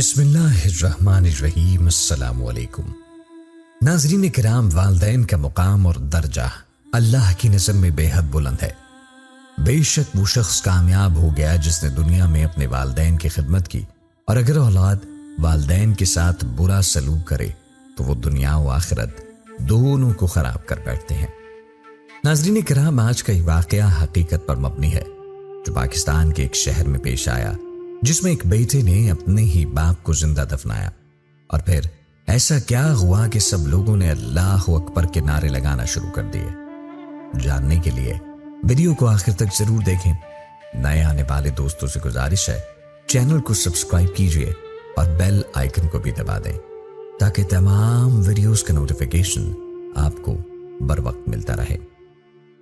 بسم اللہ الرحمن الرحیم۔ السلام علیکم ناظرین کرام، والدین کا مقام اور درجہ اللہ کی نظر میں بے حد بلند ہے۔ بے شک وہ شخص کامیاب ہو گیا جس نے دنیا میں اپنے والدین کی خدمت کی، اور اگر اولاد والدین کے ساتھ برا سلوک کرے تو وہ دنیا و آخرت دونوں کو خراب کر بیٹھتے ہیں۔ ناظرین کرام، آج کا یہ واقعہ حقیقت پر مبنی ہے جو پاکستان کے ایک شہر میں پیش آیا، جس میں ایک بیٹے نے اپنے ہی باپ کو زندہ دفنایا، اور پھر ایسا کیا ہوا کہ سب لوگوں نے اللہ اکبر کے نعرے لگانا شروع کر دیے۔ جاننے کے لیے ویڈیو کو آخر تک ضرور دیکھیں۔ نئے آنے والے دوستوں سے گزارش ہے چینل کو سبسکرائب کیجئے اور بیل آئیکن کو بھی دبا دیں تاکہ تمام ویڈیوز کا نوٹیفیکیشن آپ کو بر وقت ملتا رہے۔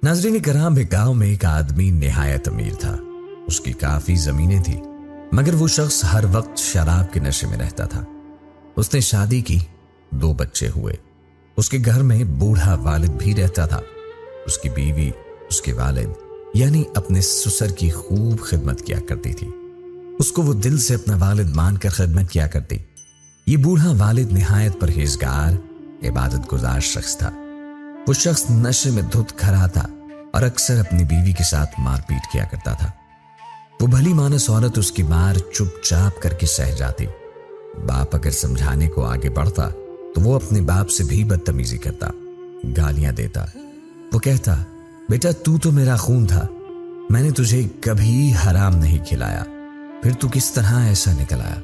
ناظرین کرام، ایک گاؤں میں ایک آدمی نہایت امیر تھا۔ اس کی کافی زمینیں تھی، مگر وہ شخص ہر وقت شراب کے نشے میں رہتا تھا۔ اس نے شادی کی، 2 بچے ہوئے۔ اس کے گھر میں بوڑھا والد بھی رہتا تھا۔ اس کی بیوی اس کے والد یعنی اپنے سسر کی خوب خدمت کیا کرتی تھی۔ اس کو وہ دل سے اپنا والد مان کر خدمت کیا کرتی۔ یہ بوڑھا والد نہایت پرہیزگار، عبادت گزار شخص تھا۔ وہ شخص نشے میں دھت کھڑا تھا اور اکثر اپنی بیوی کے ساتھ مار پیٹ کیا کرتا تھا۔ وہ بھلی مانس عورت اس کی مار چپ چاپ کر کے سہ جاتی۔ باپ اگر سمجھانے کو آگے بڑھتا تو وہ اپنے باپ سے بھی بدتمیزی کرتا، گالیاں دیتا۔ وہ کہتا، بیٹا تو میرا خون تھا، میں نے تجھے کبھی حرام نہیں کھلایا، پھر تو کس طرح ایسا نکل آیا۔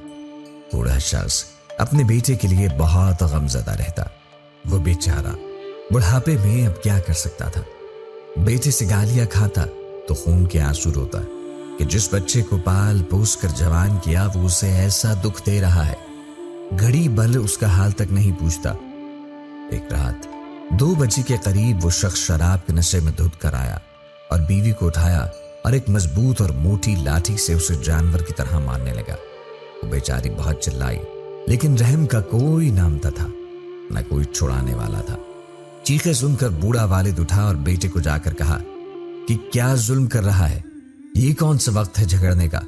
بوڑھا شخص اپنے بیٹے کے لیے بہت غمزدہ رہتا۔ وہ بیچارہ بڑھاپے میں اب کیا کر سکتا تھا؟ بیٹے سے گالیاں کھاتا تو خون کے آنسو روتا کہ جس بچے کو پال پوس کر جوان کیا وہ اسے ایسا دکھ دے رہا ہے، گھڑی بھر اس کا حال تک نہیں پوچھتا۔ ایک رات 2 بجے کے قریب وہ شخص شراب کے نشے میں دھت کر آیا اور بیوی کو اٹھایا اور ایک مضبوط اور موٹی لاٹھی سے اسے جانور کی طرح مارنے لگا۔ وہ بیچاری بہت چلائی، لیکن رحم کا کوئی نام تھا نہ کوئی چھڑانے والا تھا۔ چیخیں سن کر بوڑھا والد اٹھا اور بیٹے کو جا کر کہا کہ کیا ظلم کر رہا ہے، یہ کون سا وقت ہے جھگڑنے کا،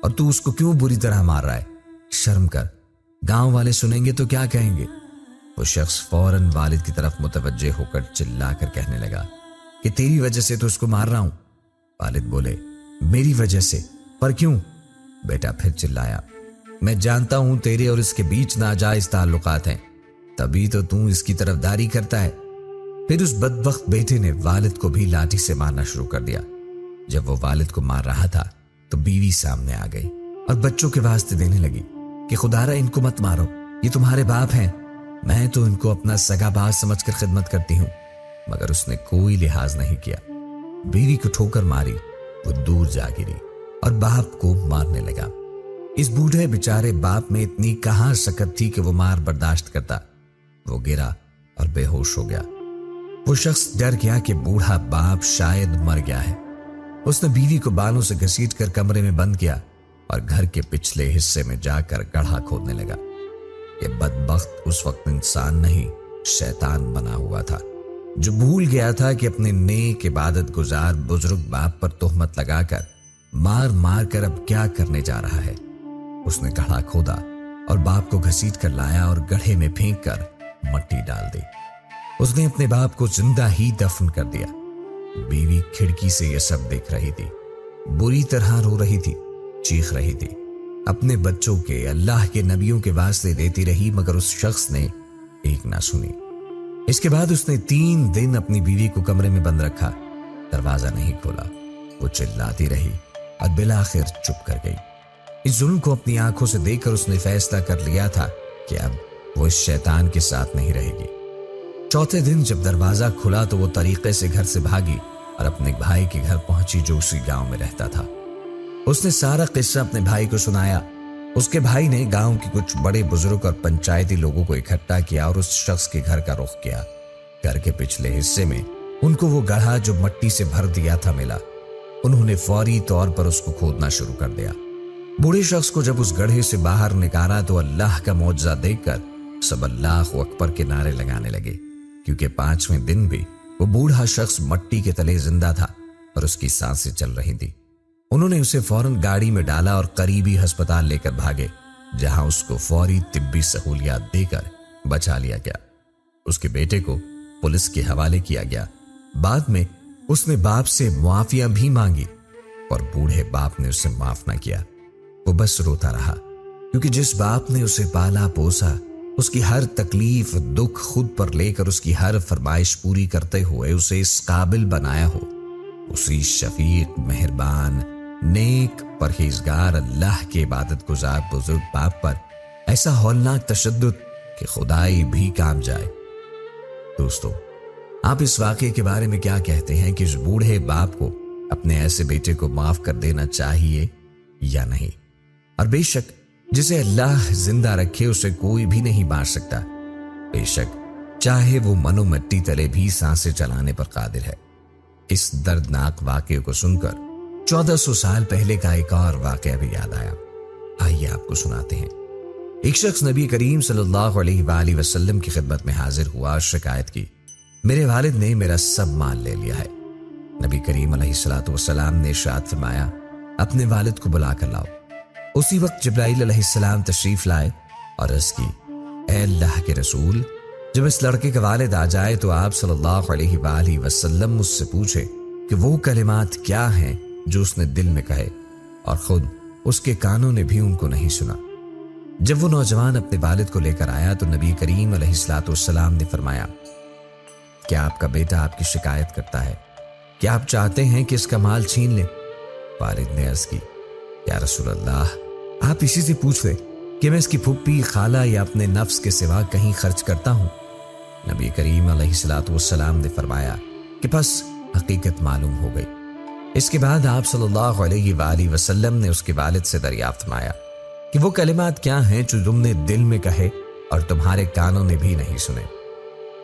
اور تو اس کو کیوں بری طرح مار رہا ہے؟ شرم کر، گاؤں والے سنیں گے تو کیا کہیں گے؟ وہ شخص فوراً والد کی طرف متوجہ ہو کر چلا کر کہنے لگا کہ تیری وجہ سے تو اس کو مار رہا ہوں۔ والد بولے، میری وجہ سے؟ پر کیوں؟ بیٹا پھر چلایا، میں جانتا ہوں تیرے اور اس کے بیچ ناجائز تعلقات ہیں، تبھی تو اس کی طرفداری کرتا ہے۔ پھر اس بدبخت بیٹے نے والد کو بھی لاٹھی سے مارنا شروع کر دیا۔ جب وہ والد کو مار رہا تھا تو بیوی سامنے آ گئی اور بچوں کے واسطے دینے لگی کہ خدا را ان کو مت مارو، یہ تمہارے باپ ہیں، میں تو ان کو اپنا سگا باپ سمجھ کر خدمت کرتی ہوں۔ مگر اس نے کوئی لحاظ نہیں کیا، بیوی کو ٹھوکر ماری، وہ دور جا گری اور باپ کو مارنے لگا۔ اس بوڑھے بیچارے باپ میں اتنی کہاں سکت تھی کہ وہ مار برداشت کرتا۔ وہ گرا اور بے ہوش ہو گیا۔ وہ شخص ڈر گیا کہ بوڑھا باپ شاید مر گیا ہے۔ اس نے بیوی کو بالوں سے گھسیٹ کر کمرے میں بند کیا اور گھر کے پچھلے حصے میں جا کر گڑھا کھودنے لگا۔ یہ بدبخت اس وقت انسان نہیں، شیطان بنا ہوا تھا، جو بھول گیا تھا کہ اپنے نیک عبادت گزار بزرگ باپ پر تہمت لگا کر مار مار کر اب کیا کرنے جا رہا ہے۔ اس نے گڑھا کھودا اور باپ کو گھسیٹ کر لایا اور گڑھے میں پھینک کر مٹی ڈال دی۔ اس نے اپنے باپ کو زندہ ہی دفن کر دیا۔ بیوی کھڑکی سے یہ سب دیکھ رہی تھی، بری طرح رو رہی تھی، چیخ رہی تھی، اپنے بچوں کے اللہ کے نبیوں کے واسطے دیتی رہی، مگر اس شخص نے ایک نہ سنی۔ اس کے بعد اس نے 3 دن اپنی بیوی کو کمرے میں بند رکھا، دروازہ نہیں کھولا۔ وہ چلاتی رہی اور بالآخر چپ کر گئی۔ اس ظلم کو اپنی آنکھوں سے دیکھ کر اس نے فیصلہ کر لیا تھا کہ اب وہ اس شیطان کے ساتھ نہیں رہے گی۔ چوتھے دن جب دروازہ کھلا تو وہ طریقے سے گھر سے بھاگی اور اپنے بھائی کے گھر پہنچی جو اسی گاؤں میں رہتا تھا۔ اس نے سارا قصہ اپنے بھائی کو سنایا۔ اس کے بھائی نے گاؤں کے کچھ بڑے بزرگ اور پنچایتی لوگوں کو اکٹھا کیا اور اس شخص کے گھر کا رخ کیا۔ گھر کے پچھلے حصے میں ان کو وہ گڑھا جو مٹی سے بھر دیا تھا ملا۔ انہوں نے فوری طور پر اس کو کھودنا شروع کر دیا۔ بوڑھے شخص کو جب اس گڑھے سے باہر نکالا تو اللہ کا معجزہ دیکھ کر سب اللہ اکبر کے نعرے لگانے لگے، کیونکہ 5ویں دن بھی وہ بوڑھا شخص مٹی کے تلے زندہ تھا اور اس کی سانسیں چل رہی تھی۔ انہوں نے اسے فوراً گاڑی میں ڈالا اور قریبی ہسپتال لے کر بھاگے، جہاں اس کو فوری طبی سہولیات دے کر بچا لیا گیا۔ اس کے بیٹے کو پولیس کے حوالے کیا گیا۔ بعد میں اس نے باپ سے معافیا بھی مانگی اور بوڑھے باپ نے اسے معاف نہ کیا۔ وہ بس روتا رہا، کیونکہ جس باپ نے اسے پالا پوسا، اس کی ہر تکلیف دکھ خود پر لے کر اس کی ہر فرمائش پوری کرتے ہوئے اسے اس قابل بنایا ہو، اسی شفیق، مہربان، نیک، پرہیزگار، اللہ کے عبادت گزار بزرگ باپ پر ایسا ہولناک تشدد کہ خدائی بھی کام جائے۔ دوستو، آپ اس واقعے کے بارے میں کیا کہتے ہیں کہ اس بوڑھے باپ کو اپنے ایسے بیٹے کو معاف کر دینا چاہیے یا نہیں؟ اور بے شک جسے اللہ زندہ رکھے اسے کوئی بھی نہیں مار سکتا، بے شک چاہے وہ منو مٹی تلے بھی سانسیں چلانے پر قادر ہے۔ اس دردناک واقعے کو سن کر 1400 سال پہلے کا ایک اور واقعہ بھی یاد آیا۔ آئیے آپ کو سناتے ہیں۔ ایک شخص نبی کریم صلی اللہ علیہ وآلہ وسلم کی خدمت میں حاضر ہوا اور شکایت کی، میرے والد نے میرا سب مال لے لیا ہے۔ نبی کریم علیہ الصلوۃ والسلام نے ارشاد فرمایا، اپنے والد کو بلا کر لاؤ۔ اسی وقت جبرائیل علیہ السلام تشریف لائے اور عرض کی، اے اللہ کے رسول، جب اس لڑکے کا والد آ جائے تو آپ صلی اللہ علیہ وآلہ وسلم مجھ سے پوچھے کہ وہ کلمات کیا ہیں جو اس نے دل میں کہے، اور خود اس کے کانوں نے بھی ان کو نہیں سنا۔ جب وہ نوجوان اپنے والد کو لے کر آیا تو نبی کریم علیہ الصلوۃ والسلام نے فرمایا، کیا آپ کا بیٹا آپ کی شکایت کرتا ہے؟ کیا آپ چاہتے ہیں کہ اس کا مال چھین لیں؟ والد نے عرض کی، یا رسول اللہ، آپ اسی سے پوچھ لیں کہ میں اس کی پھپھی، خالہ یا اپنے نفس کے سوا کہیں خرچ کرتا ہوں؟ نبی کریم علیہ الصلوۃ والسلام نے فرمایا کہ بس حقیقت معلوم ہو گئی۔ اس کے بعد آپ صلی اللہ علیہ وآلہ وسلم نے اس کے والد سے دریافت فرمایا کہ وہ کلمات کیا ہیں جو تم نے دل میں کہے اور تمہارے کانوں نے بھی نہیں سنے؟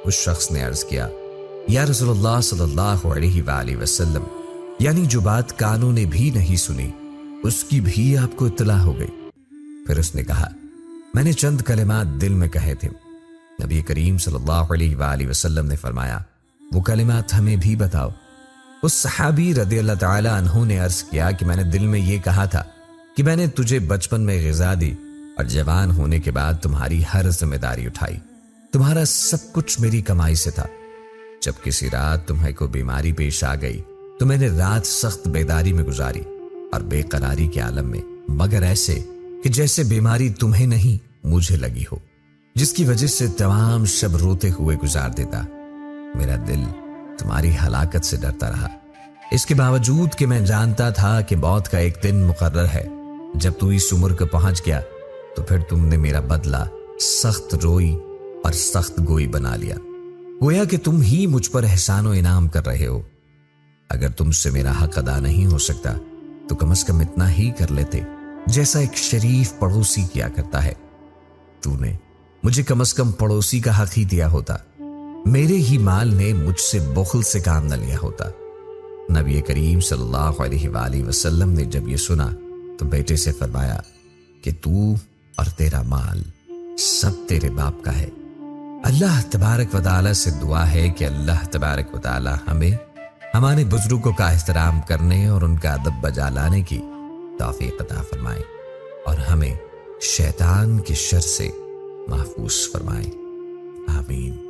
اس شخص نے عرض کیا، یا رسول اللہ صلی اللہ علیہ وآلہ وسلم، یعنی جو بات کانوں نے بھی نہیں سنی اس کی بھی آپ کو اطلاع ہو گئی۔ پھر اس نے کہا، میں نے چند کلمات دل میں کہے تھے۔ نبی کریم صلی اللہ علیہ وآلہ وسلم نے فرمایا، وہ کلمات ہمیں بھی بتاؤ۔ اس صحابی رضی اللہ تعالی عنہ نے عرض کیا کہ میں نے دل میں یہ کہا تھا کہ میں نے تجھے بچپن میں غذا دی اور جوان ہونے کے بعد تمہاری ہر ذمہ داری اٹھائی، تمہارا سب کچھ میری کمائی سے تھا۔ جب کسی رات تمہیں کو بیماری پیش آ گئی تو میں نے رات سخت بیداری میں گزاری اور بے قراری کے عالم میں، مگر ایسے کہ جیسے بیماری تمہیں نہیں مجھے لگی ہو، جس کی وجہ سے تمام شب روتے ہوئے گزار دیتا۔ میرا دل تمہاری ہلاکت سے ڈرتا رہا، اس کے باوجود کہ میں جانتا تھا کہ موت کا ایک دن مقرر ہے۔ جب تو اس عمر کو پہنچ گیا تو پھر تم نے میرا بدلہ سخت روئی اور سخت گوئی بنا لیا، گویا کہ تم ہی مجھ پر احسان و انعام کر رہے ہو۔ اگر تم سے میرا حق ادا نہیں ہو سکتا تو کم از کم اتنا ہی کر لیتے جیسا ایک شریف پڑوسی کیا کرتا ہے۔ تو نے مجھے کم از کم پڑوسی کا حق ہی دیا ہوتا، میرے ہی مال نے مجھ سے بخل سے کام نہ لیا ہوتا۔ نبی کریم صلی اللہ علیہ وآلہ وسلم نے جب یہ سنا تو بیٹے سے فرمایا کہ تو اور تیرا مال سب تیرے باپ کا ہے۔ اللہ تبارک و تعالی سے دعا ہے کہ اللہ تبارک و تعالی ہمیں ہمارے بزرگوں کا احترام کرنے اور ان کا ادب بجا لانے کی توفیق عطا فرمائے اور ہمیں شیطان کے شر سے محفوظ فرمائے، آمین۔